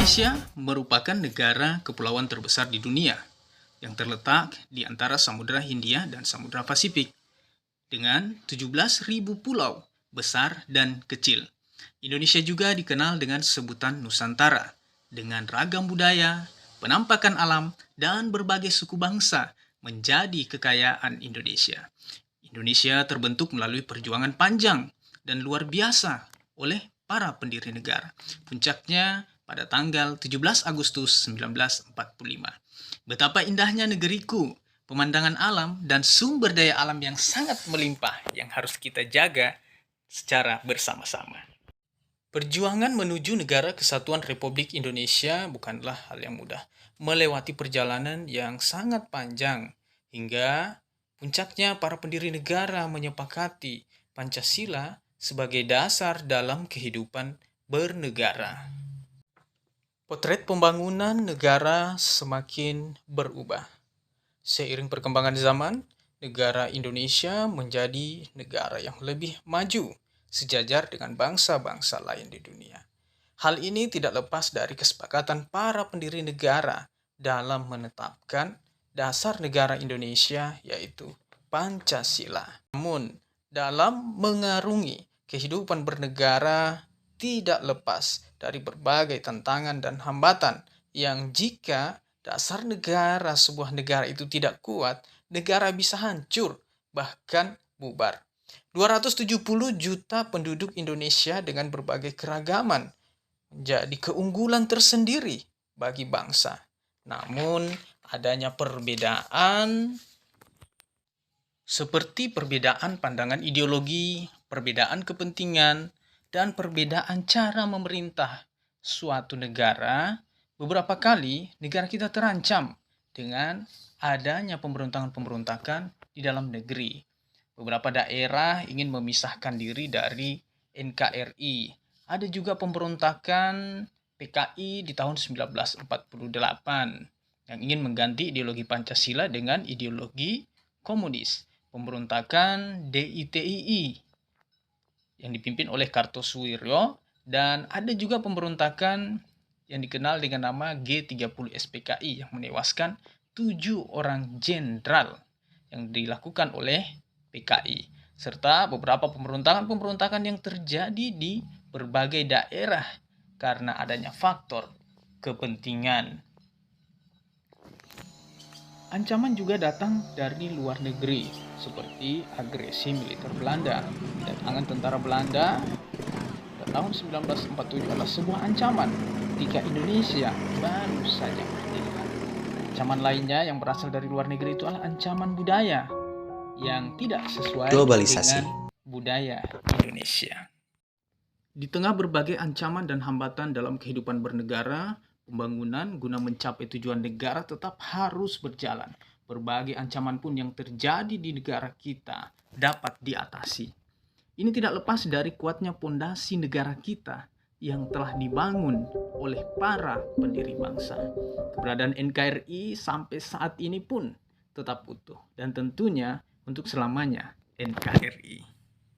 Indonesia merupakan negara kepulauan terbesar di dunia yang terletak di antara Samudra Hindia dan Samudra Pasifik dengan 17.000 pulau besar dan kecil. Indonesia juga dikenal dengan sebutan Nusantara dengan ragam budaya, penampakan alam, dan berbagai suku bangsa menjadi kekayaan Indonesia. Indonesia terbentuk melalui perjuangan panjang dan luar biasa oleh para pendiri negara. Puncaknya pada tanggal 17 Agustus 1945. Betapa indahnya negeriku, pemandangan alam dan sumber daya alam yang sangat melimpah yang harus kita jaga secara bersama-sama. Perjuangan menuju Negara Kesatuan Republik Indonesia bukanlah hal yang mudah. Melewati perjalanan yang sangat panjang hingga puncaknya para pendiri negara menyepakati Pancasila sebagai dasar dalam kehidupan bernegara. Potret pembangunan negara semakin berubah. Seiring perkembangan zaman, negara Indonesia menjadi negara yang lebih maju, sejajar dengan bangsa-bangsa lain di dunia. Hal ini tidak lepas dari kesepakatan para pendiri negara dalam menetapkan dasar negara Indonesia, yaitu Pancasila. Namun, dalam mengarungi kehidupan bernegara tidak lepas dari berbagai tantangan dan hambatan yang jika dasar negara sebuah negara itu tidak kuat, negara bisa hancur, bahkan bubar. 270 juta penduduk Indonesia dengan berbagai keragaman menjadi keunggulan tersendiri bagi bangsa. Namun, adanya perbedaan seperti perbedaan pandangan ideologi, perbedaan kepentingan, dan perbedaan cara memerintah suatu negara, beberapa kali negara kita terancam dengan adanya pemberontakan-pemberontakan di dalam negeri. Beberapa daerah ingin memisahkan diri dari NKRI. Ada juga pemberontakan PKI di tahun 1948 yang ingin mengganti ideologi Pancasila dengan ideologi komunis. Pemberontakan DITII yang dipimpin oleh Kartosuwiryo, dan ada juga pemberontakan yang dikenal dengan nama G30 SPKI yang menewaskan 7 orang jenderal yang dilakukan oleh PKI, serta beberapa pemberontakan-pemberontakan yang terjadi di berbagai daerah karena adanya faktor kepentingan. Ancaman juga datang dari luar negeri, seperti agresi militer Belanda. Kedatangan tentara Belanda pada tahun 1947 adalah sebuah ancaman ketika Indonesia baru saja merdeka. Ancaman lainnya yang berasal dari luar negeri itu adalah ancaman budaya yang tidak sesuai Globalisasi. dengan budaya Indonesia. Di tengah berbagai ancaman dan hambatan dalam kehidupan bernegara, pembangunan guna mencapai tujuan negara tetap harus berjalan. Berbagai ancaman pun yang terjadi di negara kita dapat diatasi. Ini tidak lepas dari kuatnya pondasi negara kita yang telah dibangun oleh para pendiri bangsa. Keberadaan NKRI sampai saat ini pun tetap utuh dan tentunya untuk selamanya NKRI.